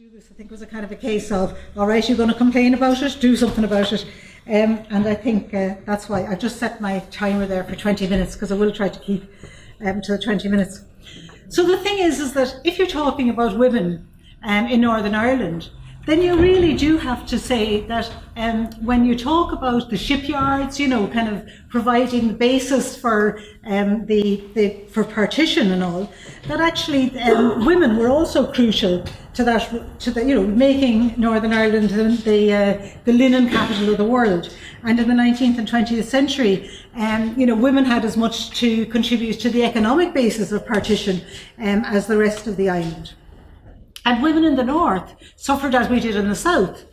do this, I think, was a kind of a case of, all right, you're going to complain about it, do something about it. And I think that's why I've just set my timer there for 20 minutes, because I will try to keep to the 20 minutes. So the thing is that if you're talking about women in Northern Ireland, then you really do have to say that when you talk about the shipyards, you know, kind of providing the basis for for partition and all, that actually women were also crucial to that, you know, making Northern Ireland the linen capital of the world. And in the 19th and 20th century, you know, women had as much to contribute to the economic basis of partition as the rest of the island. And women in the north suffered as we did in the south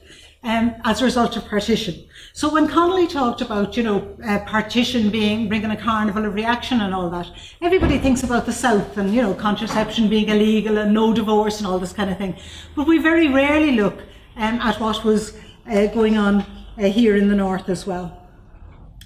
as a result of partition. So when Connolly talked about, you know, partition bringing a carnival of reaction and all that, everybody thinks about the south and, you know, contraception being illegal and no divorce and all this kind of thing. But we very rarely look at what was going on here in the north as well.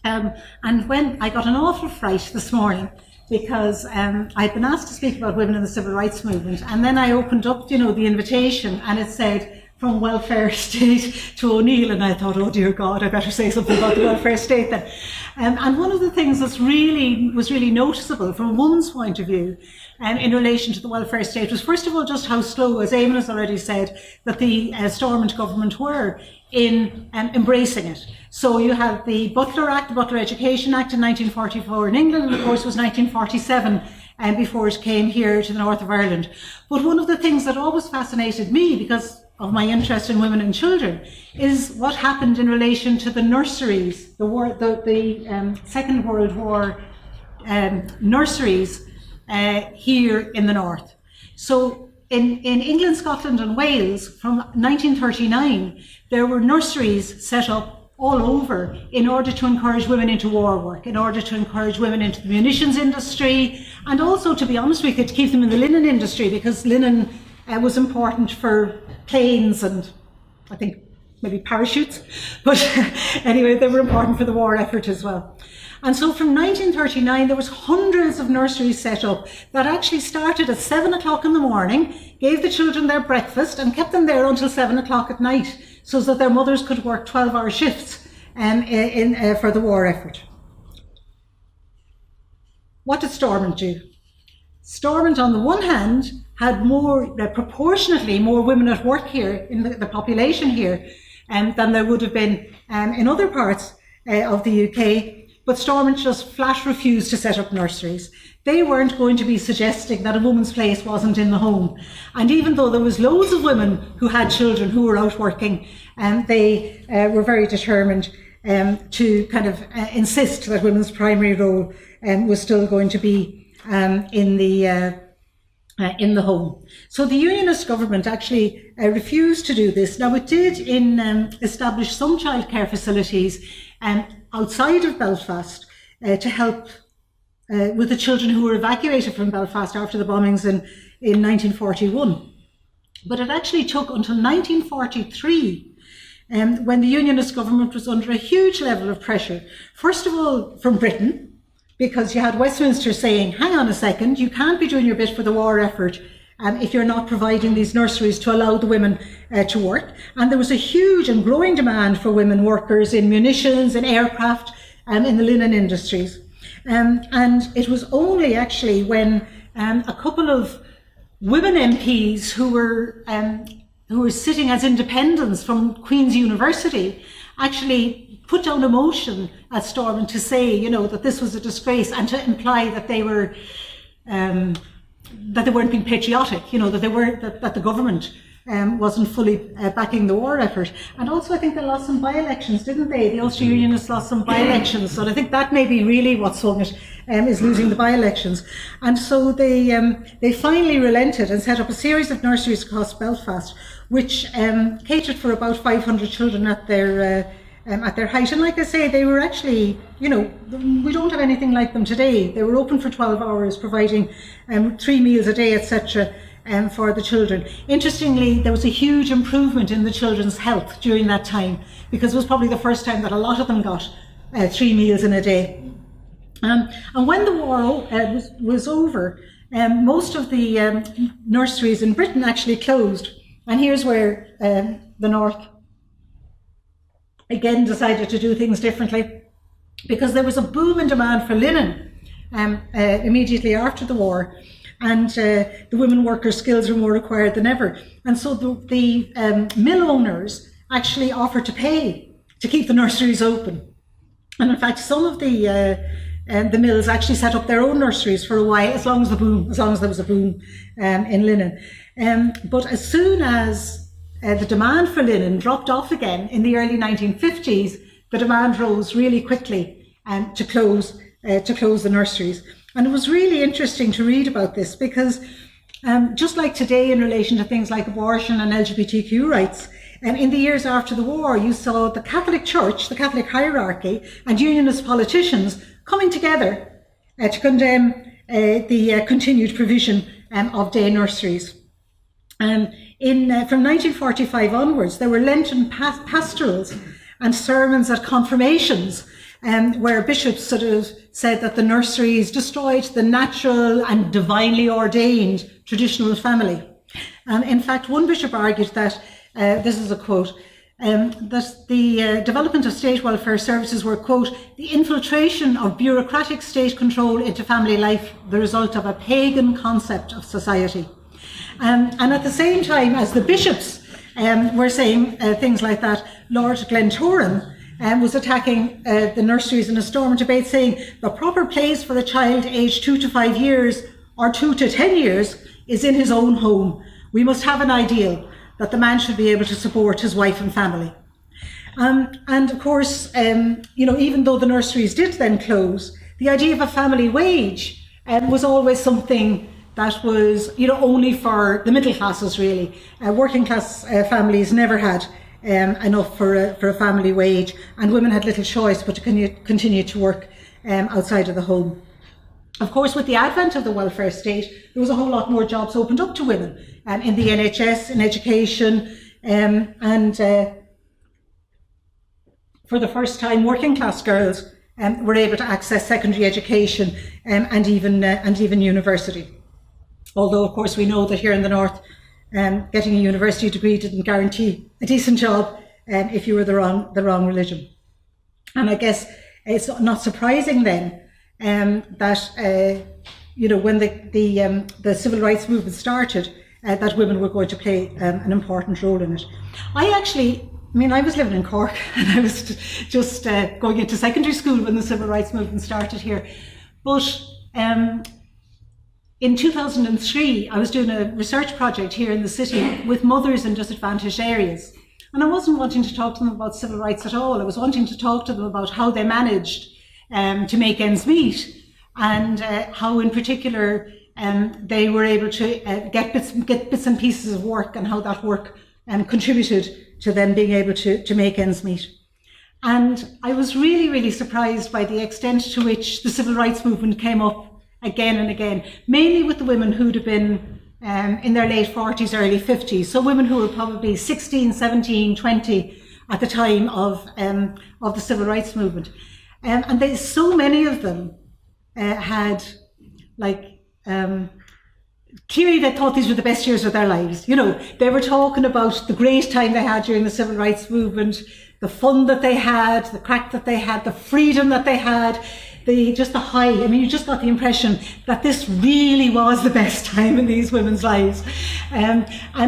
And when I got an awful fright this morning, because I'd been asked to speak about women in the civil rights movement, and then I opened up, you know, the invitation, and it said from welfare state to O'Neill, and I thought, oh dear God, I better say something about the welfare state then. And one of the things that's was really noticeable from a woman's point of view in relation to the welfare state was, first of all, just how slow, as Eamon has already said, that the Stormont government were in embracing it. So you have the Butler Act, the Butler Education Act in 1944 in England, and of course it was 1947 before it came here to the north of Ireland. But one of the things that always fascinated me, because of my interest in women and children, is what happened in relation to the nurseries, the Second World War nurseries here in the north. So in England, Scotland and Wales from 1939, there were nurseries set up all over in order to encourage women into war work, in order to encourage women into the munitions industry, and also, to be honest, we could keep them in the linen industry, because linen was important for planes and I think maybe parachutes, but anyway, they were important for the war effort as well. And so from 1939, there was hundreds of nurseries set up that actually started at 7 o'clock in the morning, gave the children their breakfast and kept them there until 7 o'clock at night, so that their mothers could work 12-hour shifts for the war effort. What did Stormont do? Stormont, on the one hand, had proportionately more women at work here in the population here than there would have been in other parts of the UK. But Stormont just flat refused to set up nurseries. They weren't going to be suggesting that a woman's place wasn't in the home. And even though there was loads of women who had children who were out working, they were very determined to kind of insist that women's primary role was still going to be in the home. So the Unionist government actually refused to do this. Now it did establish some childcare facilities outside of Belfast to help with the children who were evacuated from Belfast after the bombings in 1941. But it actually took until 1943 when the Unionist government was under a huge level of pressure, first of all from Britain, because you had Westminster saying, hang on a second, you can't be doing your bit for the war effort if you're not providing these nurseries to allow the women to work. And there was a huge and growing demand for women workers in munitions, in aircraft, in the linen industries. And it was only actually when a couple of women MPs who were sitting as independents from Queen's University actually put down a motion at Stormont to say, you know, that this was a disgrace, and to imply that they weren't being patriotic, you know, that the government wasn't fully backing the war effort. And also I think they lost some by-elections, didn't they? The Ulster Unionists lost some by-elections, so I think that may be really what swung it, is losing the by-elections. And so they finally relented and set up a series of nurseries across Belfast, which catered for about 500 children at their height. And like I say, they were actually, you know, we don't have anything like them today. They were open for 12 hours, providing 3 meals a day, etc. For the children. Interestingly, there was a huge improvement in the children's health during that time, because it was probably the first time that a lot of them got 3 meals in a day. And when the war was over, most of the nurseries in Britain actually closed. And here's where the North again decided to do things differently, because there was a boom in demand for linen immediately after the war, and the women workers' skills were more required than ever. And so the mill owners actually offered to pay to keep the nurseries open. And in fact, some of the mills actually set up their own nurseries for a while, as long as there was a boom in linen. But as soon as the demand for linen dropped off again in the early 1950s, the demand rose really quickly to close the nurseries. And it was really interesting to read about this, because just like today in relation to things like abortion and LGBTQ rights, in the years after the war, you saw the Catholic Church, the Catholic hierarchy, and unionist politicians coming together to condemn the continued provision of day nurseries. From 1945 onwards, there were Lenten pastorals and sermons at confirmations, where bishops sort of said that the nurseries destroyed the natural and divinely ordained traditional family. In fact, one bishop argued that, this is a quote, that the development of state welfare services were, quote, the infiltration of bureaucratic state control into family life, the result of a pagan concept of society. And at the same time as the bishops were saying things like that, Lord Glentoran was attacking the nurseries in a storm debate, saying the proper place for a child aged 2 to 5 years or 2 to 10 years is in his own home. We must have an ideal that the man should be able to support his wife and family. And of course, even though the nurseries did then close, the idea of a family wage was always something that was, only for the middle classes, really. Working class families never had enough for a family wage, and women had little choice but to continue to work outside of the home. Of course, with the advent of the welfare state, there was a whole lot more jobs opened up to women in the NHS, in education, and for the first time, working class girls were able to access secondary education and even university. Although, of course, we know that here in the North, getting a university degree didn't guarantee a decent job if you were the wrong religion. And I guess it's not surprising then that when the civil rights movement started, that women were going to play an important role in it. I was living in Cork, and I was just going into secondary school when the civil rights movement started here. But in 2003, I was doing a research project here in the city with mothers in disadvantaged areas. And I wasn't wanting to talk to them about civil rights at all. I was wanting to talk to them about how they managed to make ends meet, and how in particular they were able to get bits and pieces of work, and how that work contributed to them being able to make ends meet. And I was really, really surprised by the extent to which the civil rights movement came up again and again, mainly with the women who'd have been in their late 40s, early 50s. So women who were probably 16, 17, 20 at the time of the civil rights movement. And so many of them had, clearly they thought these were the best years of their lives. They were talking about the great time they had during the civil rights movement, the fun that they had, the crack that they had, the freedom that they had, just the high. You just got the impression that this really was the best time in these women's lives. And I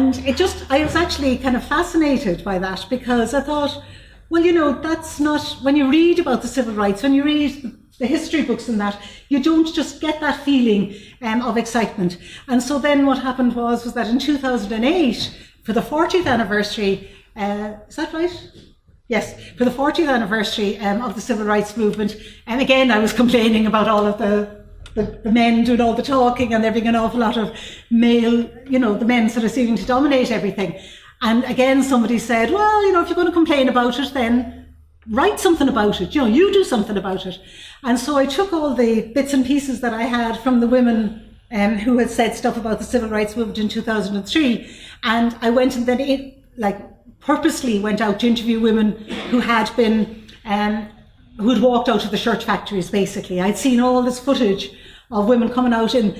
was actually kind of fascinated by that, because I thought, well, that's not, when you read about the civil rights, when you read the history books and that, you don't just get that feeling of excitement. And so then what happened was that in 2008, for the 40th anniversary, is that right? Yes, for the 40th anniversary of the civil rights movement, and again I was complaining about all of the men doing all the talking, and there being an awful lot of male, the men sort of seeming to dominate everything. And again somebody said, well, if you're going to complain about it, then write something about it, you do something about it. And so I took all the bits and pieces that I had from the women who had said stuff about the civil rights movement in 2003, and I went and then purposely went out to interview women who had been, who had walked out of the shirt factories, basically. I'd seen all this footage of women coming out in,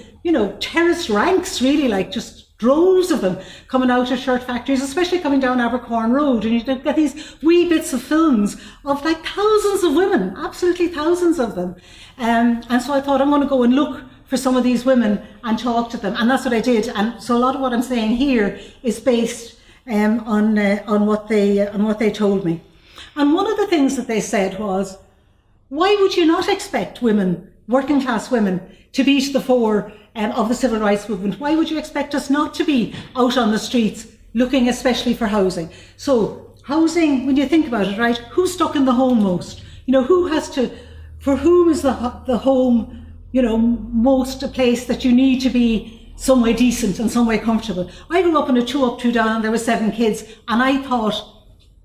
terraced ranks, really, just droves of them coming out of shirt factories, especially coming down Abercorn Road, and you get these wee bits of films of like thousands of women, absolutely thousands of them. And so I thought, I'm going to go and look for some of these women and talk to them, and that's what I did. And so a lot of what I'm saying here is based on what they told me. And one of the things that they said was, why would you not expect women, working class women, to be to the fore of the civil rights movement? Why would you expect us not to be out on the streets looking especially for housing? So housing, when you think about it, right, who's stuck in the home most? You know, for whom is the home, you know, most a place that you need to be some way decent and some way comfortable? I grew up in a 2 up, 2 down, and there were 7 kids, and I thought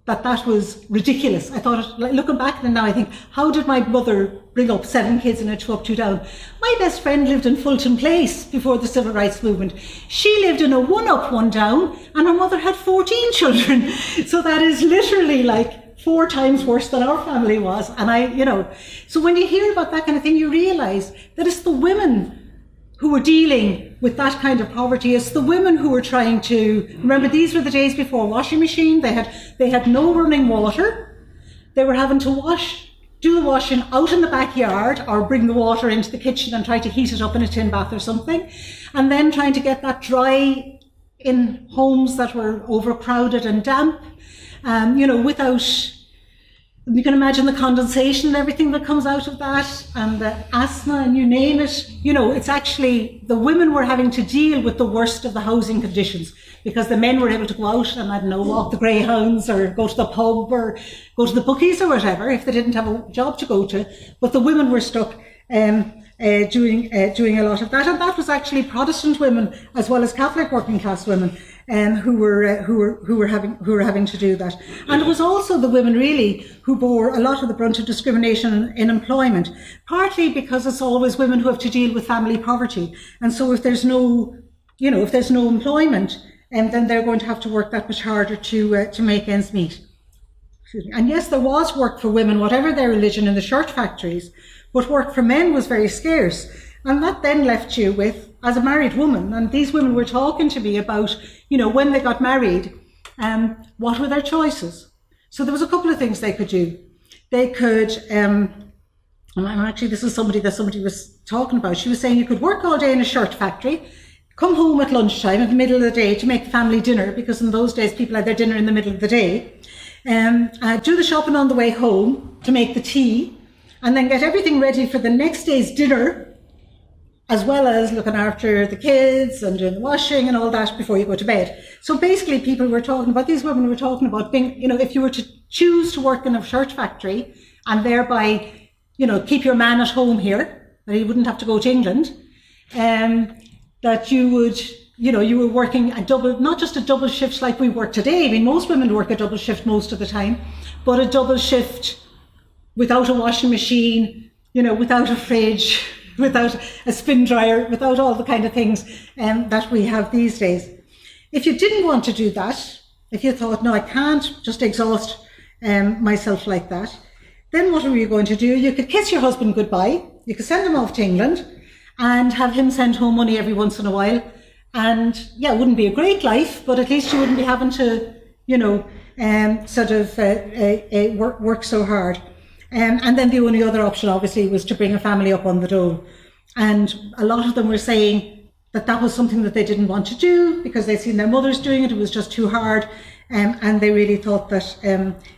that was ridiculous. I thought, like, looking back at it now, I think, how did my mother bring up 7 kids in a 2 up, 2 down? My best friend lived in Fulton Place before the civil rights movement. She lived in a 1 up, 1 down, and her mother had 14 children. So that is literally like 4 times worse than our family was. And so when you hear about that kind of thing, you realise that it's the women who were dealing with that kind of poverty. It's the women who were trying to, remember, these were the days before washing machine. They had no running water. They were having to do the washing out in the backyard, or bring the water into the kitchen and try to heat it up in a tin bath or something, and then trying to get that dry in homes that were overcrowded and damp, without. You can imagine the condensation and everything that comes out of that, and the asthma, and you name it. You know, it's actually, the women were having to deal with the worst of the housing conditions, because the men were able to go out and, I don't know, walk the greyhounds or go to the pub or go to the bookies or whatever if they didn't have a job to go to. But the women were stuck doing a lot of that, and that was actually Protestant women as well as Catholic working class women who were having to do that. And it was also the women really who bore a lot of the brunt of discrimination in employment, partly because it's always women who have to deal with family poverty, and so if there's no employment, then they're going to have to work that much harder to make ends meet. And yes, there was work for women, whatever their religion, in the shirt factories, but work for men was very scarce. And that then left you with, as a married woman, and these women were talking to me about, when they got married, what were their choices? So there was a couple of things they could do. They could, and actually this is somebody was talking about. She was saying you could work all day in a shirt factory, come home at lunchtime in the middle of the day to make the family dinner, because in those days people had their dinner in the middle of the day, do the shopping on the way home to make the tea, and then get everything ready for the next day's dinner, as well as looking after the kids and doing the washing and all that before you go to bed. So basically these women were talking about being, if you were to choose to work in a shirt factory and thereby, keep your man at home here, that he wouldn't have to go to England, that you would, you were working a double, not just a double shift like we work today. I mean, most women work a double shift most of the time, but a double shift without a washing machine, without a fridge, without a spin dryer, without all the kind of things that we have these days. If you didn't want to do that, if you thought, no, I can't just exhaust myself like that, then what were you going to do? You could kiss your husband goodbye, you could send him off to England and have him send home money every once in a while. And yeah, it wouldn't be a great life, but at least you wouldn't be having to, work so hard. And then the only other option, obviously, was to bring a family up on the dole. And a lot of them were saying that was something that they didn't want to do because they'd seen their mothers doing it. It was just too hard. And they really thought that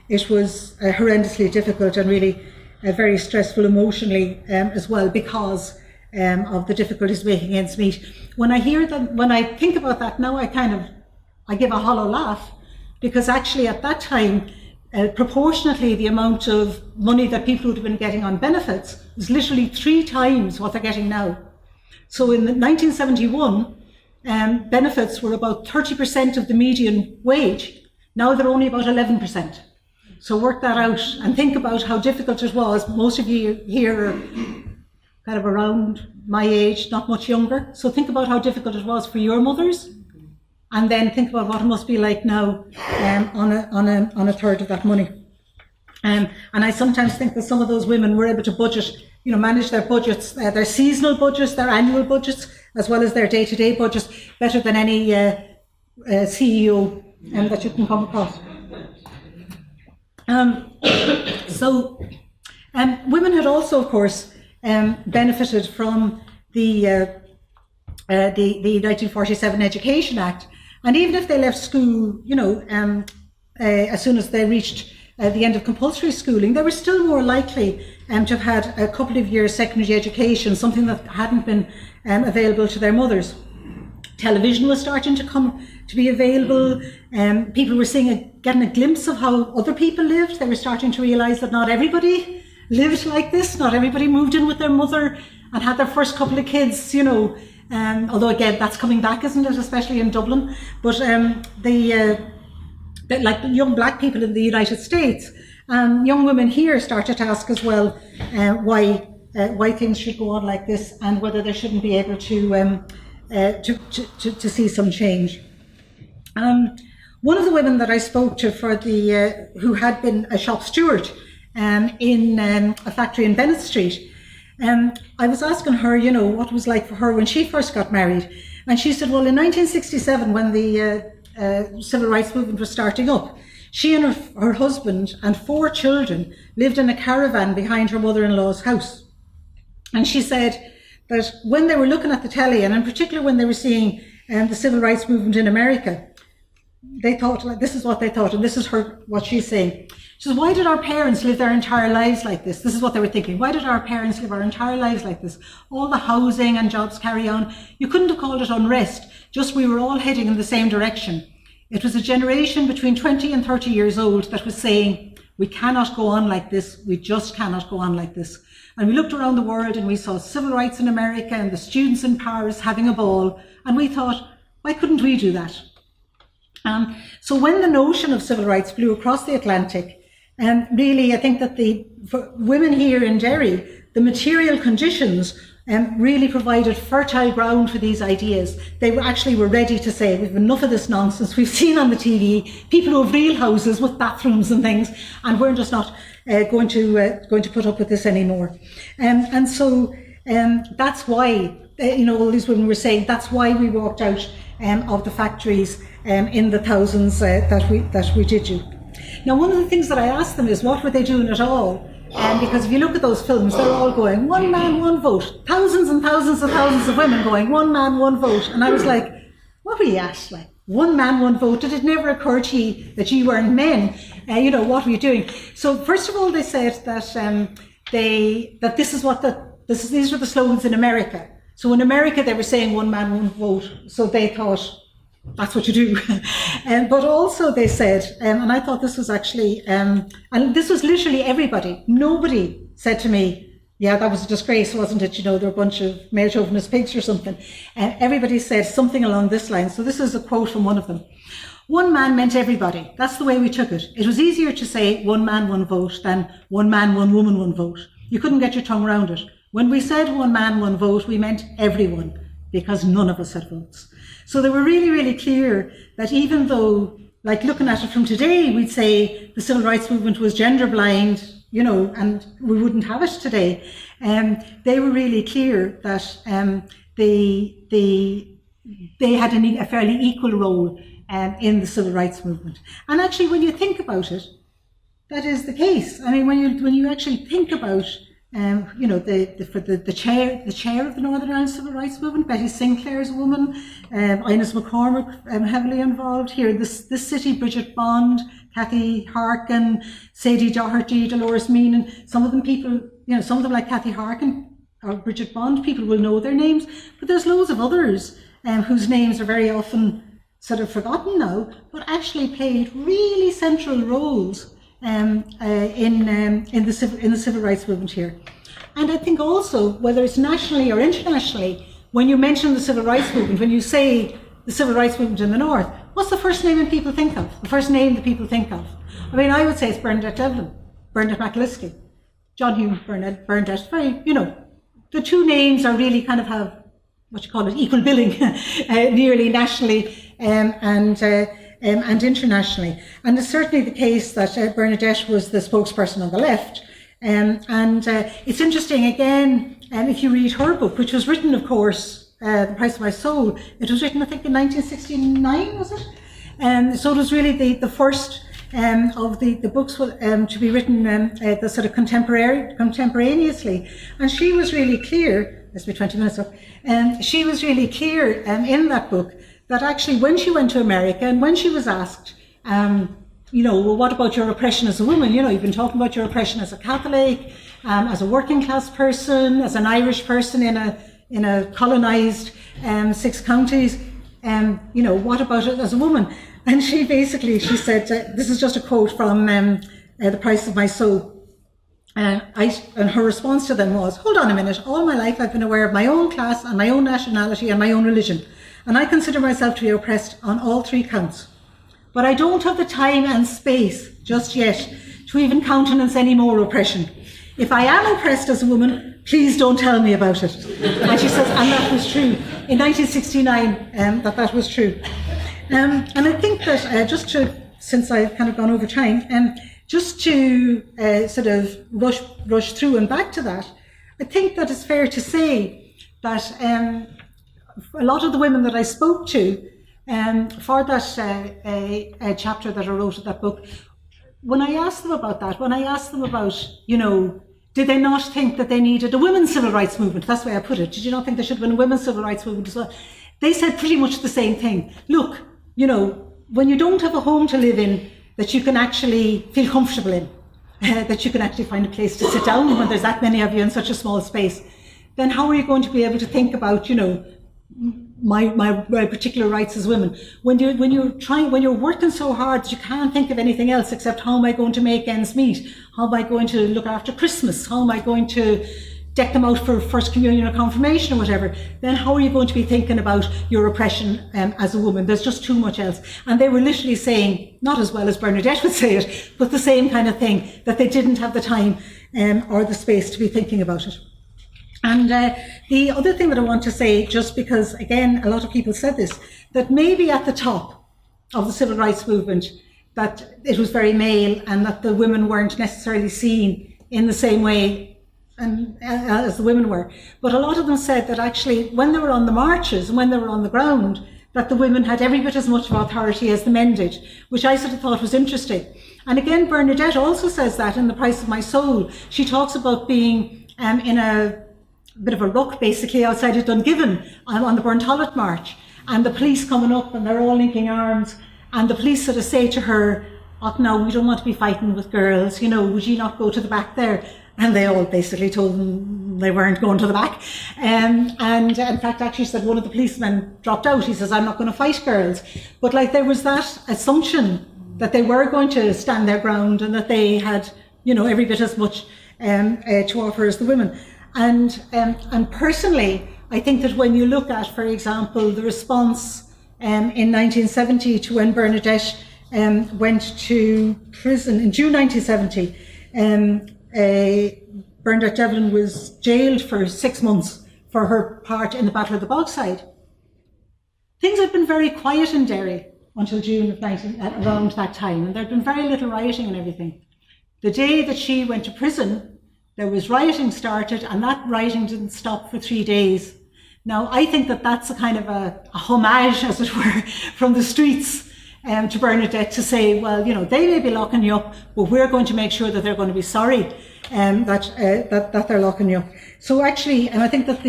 it was horrendously difficult and really very stressful emotionally as well, because of the difficulties making ends meet. When I hear them, when I think about that now, I give a hollow laugh, because actually at that time, proportionately, the amount of money that people would have been getting on benefits was literally 3 times what they're getting now. So in 1971, benefits were about 30% of the median wage. Now they're only about 11%. So work that out and think about how difficult it was. Most of you here are kind of around my age, not much younger. So think about how difficult it was for your mothers. And then think about what it must be like now on a third of that money. And I sometimes think that some of those women were able to budget manage their budgets, their seasonal budgets, their annual budgets, as well as their day-to-day budgets, better than any CEO that you can come across. Women had also, of course, benefited from the 1947 Education Act, and even if they left school, as soon as they reached the end of compulsory schooling, they were still more likely to have had a couple of years secondary education, something that hadn't been available to their mothers. Television was starting to be available. People were getting a glimpse of how other people lived. They were starting to realise that not everybody lived like this. Not everybody moved in with their mother and had their first couple of kids, although again, that's coming back, isn't it? Especially in Dublin. But like the young black people in the United States, young women here started to ask as well why things should go on like this, and whether they shouldn't be able to see some change. One of the women that I spoke to who had been a shop steward in a factory in Bennett Street, I was asking her, what it was like for her when she first got married. And she said, well, in 1967, when the civil rights movement was starting up, she and her husband and 4 children lived in a caravan behind her mother-in-law's house. And she said that when they were looking at the telly, and in particular when they were seeing the civil rights movement in America, they thought, like, this is what they thought, and this is what she's saying. She says, why did our parents live their entire lives like this? This is what they were thinking. Why did our parents live our entire lives like this? All the housing and jobs carry on. You couldn't have called it unrest, just we were all heading in the same direction. It was a generation between 20 and 30 years old that was saying, we cannot go on like this. We just cannot go on like this. And we looked around the world and we saw civil rights in America and the students in Paris having a ball. And we thought, why couldn't we do that? So when the notion of civil rights blew across the Atlantic, really, I think that for women here in Derry, the material conditions really provided fertile ground for these ideas. They were ready to say, we've enough of this nonsense. We've seen on the TV people who have real houses with bathrooms and things, and we're just not going to put up with this anymore. And so that's why, all these women were saying, that's why we walked out of the factories in the thousands that we did do. Now, one of the things that I asked them is, what were they doing at all? Because if you look at those films, they're all going, one man, one vote. Thousands and thousands and thousands of women going, one man, one vote. And I was like, what were you at? Like, one man, one vote? Did it never occur to you that you weren't men? What were you doing? So first of all, they said that these were the slogans in America. So in America, they were saying one man, one vote. So they thought, that's what you do. But also they said, and I thought this was actually, and this was literally everybody. Nobody said to me, yeah, that was a disgrace, wasn't it? There were a bunch of male chauvinist pigs or something. Everybody said something along this line. So this is a quote from one of them. One man meant everybody. That's the way we took it. It was easier to say one man, one vote than one man, one woman, one vote. You couldn't get your tongue around it. When we said one man, one vote, we meant everyone, because none of us had votes. So they were really, really clear that even though, like looking at it from today, we'd say the civil rights movement was gender blind, and we wouldn't have it today. They were really clear that they had a fairly equal role in the civil rights movement. And actually, when you think about it, that is the case. I mean, when you actually think about the chair of the Northern Ireland Civil Rights Movement, Betty Sinclair's a woman, Inez McCormick heavily involved here. This city, Bridget Bond, Kathy Harkin, Sadie Doherty, Dolores Meenan. Some of them like Kathy Harkin or Bridget Bond, people will know their names, but there's loads of others whose names are very often sort of forgotten now, but actually played really central roles in the civil rights movement here. And I think also, whether it's nationally or internationally, when you mention the civil rights movement, when you say the civil rights movement in the North, what's the first name that people think of? The first name that people think of? I mean, I would say it's Bernadette Devlin, Bernadette McAliskey, John Hume, Bernadette, very, the two names are really kind of have, equal billing, nearly nationally and internationally. And it's certainly the case that Bernadette was the spokesperson on the left, It's interesting, again, if you read her book, which was written, of course, The Price of My Soul, it was written, I think, in 1969, was it? So it was really the first of the books to be written the sort of contemporaneously. And she was really clear, let's be 20 minutes up, she was really clear in that book that actually when she went to America and when she was asked, well, what about your oppression as a woman? You've been talking about your oppression as a Catholic, as a working class person, as an Irish person in a colonised 6 counties. What about it as a woman? And she said, this is just a quote from The Price of My Soul. And her response to them was, hold on a minute, all my life I've been aware of my own class and my own nationality and my own religion. And I consider myself to be oppressed on all 3 counts. But I don't have the time and space just yet to even countenance any more oppression. If I am oppressed as a woman, please don't tell me about it. And she says, and that was true. In 1969, that was true. And I think that since I've kind of gone over time, just to sort of rush through and back to that, I think that it's fair to say that a lot of the women that I spoke to for that chapter that I wrote of that book, when I asked them about that, did they not think that they needed a women's civil rights movement? That's the way I put it. Did you not think there should have been a women's civil rights movement as well? They said pretty much the same thing. Look, when you don't have a home to live in that you can actually feel comfortable in, that you can actually find a place to sit down when there's that many of you in such a small space, then how are you going to be able to think about, my particular rights as women? When you're working so hard that you can't think of anything else except how am I going to make ends meet? How am I going to look after Christmas? How am I going to deck them out for First Communion or Confirmation or whatever? Then how are you going to be thinking about your oppression as a woman? There's just too much else. And they were literally saying, not as well as Bernadette would say it, but the same kind of thing, that they didn't have the time or the space to be thinking about it. And the other thing that I want to say, just because, again, a lot of people said this, that maybe at the top of the civil rights movement, that it was very male and that the women weren't necessarily seen in the same way as the women were. But a lot of them said that actually when they were on the marches and when they were on the ground, that the women had every bit as much of authority as the men did, which I sort of thought was interesting. And again, Bernadette also says that in The Price of My Soul. She talks about being in a bit of a ruck basically outside of Dungiven on the Burntollet March, and the police coming up and they're all linking arms, and the police sort of say to her, oh no, we don't want to be fighting with girls, would you not go to the back there? And they all basically told them they weren't going to the back. And in fact, actually said one of the policemen dropped out. He says, I'm not going to fight girls. But there was that assumption that they were going to stand their ground and that they had, every bit as much to offer as the women. And personally, I think that when you look at, for example, the response in 1970 to when Bernadette went to prison in June 1970, Bernadette Devlin was jailed for 6 months for her part in the Battle of the Bogside. Things had been very quiet in Derry until June of around that time, and there'd been very little rioting and everything. The day that she went to prison, there was rioting started, and that rioting didn't stop for 3 days. Now, I think that that's a kind of a homage, as it were, from the streets to Bernadette to say, well, they may be locking you up, but we're going to make sure that they're going to be sorry that they're locking you up. So actually, and I think that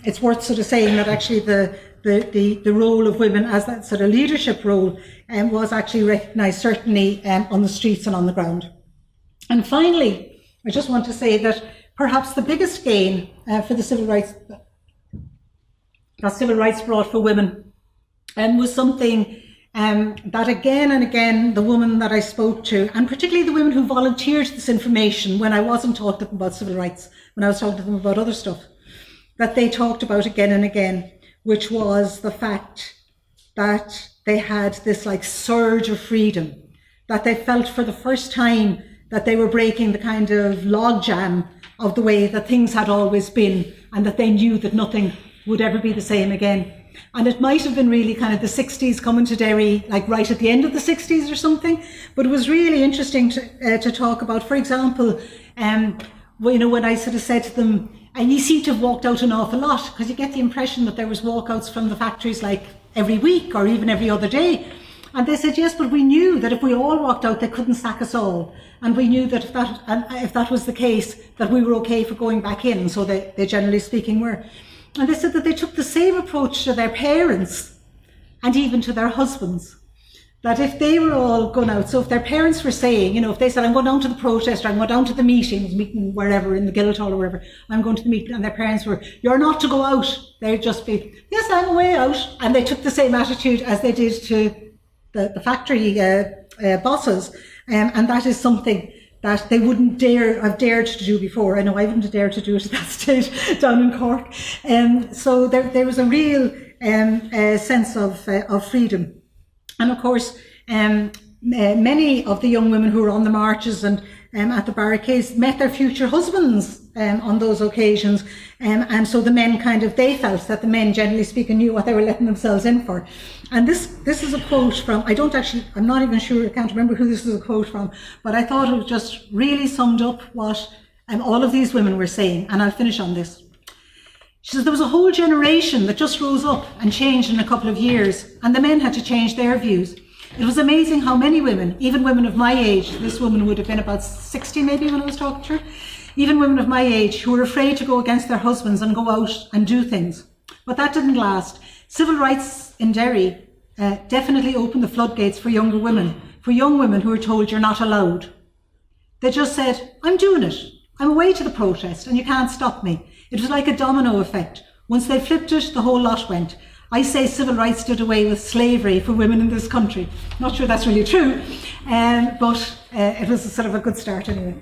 it's worth sort of saying that actually the role of women as that sort of leadership role was actually recognised certainly on the streets and on the ground. And finally, I just want to say that perhaps the biggest gain for the civil rights that civil rights brought for women was something that again and again the women that I spoke to, and particularly the women who volunteered this information when I wasn't talking to them about civil rights, when I was talking to them about other stuff, that they talked about again and again, which was the fact that they had this surge of freedom, that they felt for the first time that they were breaking the kind of logjam of the way that things had always been, and that they knew that nothing would ever be the same again. And it might have been really kind of the 60s coming to Derry, like right at the end of the 60s or something. But it was really interesting to talk about, for example, when I sort of said to them, and you seem to have walked out an awful lot, because you get the impression that there was walkouts from the factories like every week or even every other day. And they said, yes, but we knew that if we all walked out, they couldn't sack us all. And we knew that if that was the case, that we were okay for going back in. So they generally speaking were. And they said that they took the same approach to their parents and even to their husbands. That if they were all going out, so if their parents were saying, if they said, I'm going down to the protest, or I'm going down to the meeting wherever, in the Guildhall or wherever, I'm going to the meeting, and their parents were, you're not to go out. They'd just be, yes, I'm away out. And they took the same attitude as they did to the factory bosses, and that is something that they wouldn't have dared to do before. I know I wouldn't have dared to do it at that stage down in Cork. So there was a real sense of freedom. And of course, many of the young women who were on the marches and at the barricades met their future husbands on those occasions. And so the men they felt that the men, generally speaking, knew what they were letting themselves in for. And this is a quote from, I'm not even sure, I can't remember who this is a quote from, but I thought it just really summed up what all of these women were saying. And I'll finish on this. She says, there was a whole generation that just rose up and changed in a couple of years, and the men had to change their views. It was amazing how many women, even women of my age, this woman would have been about 60 maybe when I was talking to her, even women of my age who were afraid to go against their husbands and go out and do things. But that didn't last. Civil rights in Derry definitely opened the floodgates for younger women, for young women who were told you're not allowed. They just said, I'm doing it. I'm away to the protest and you can't stop me. It was like a domino effect. Once they flipped it, the whole lot went. I say civil rights did away with slavery for women in this country. Not sure that's really true, but it was sort of a good start anyway.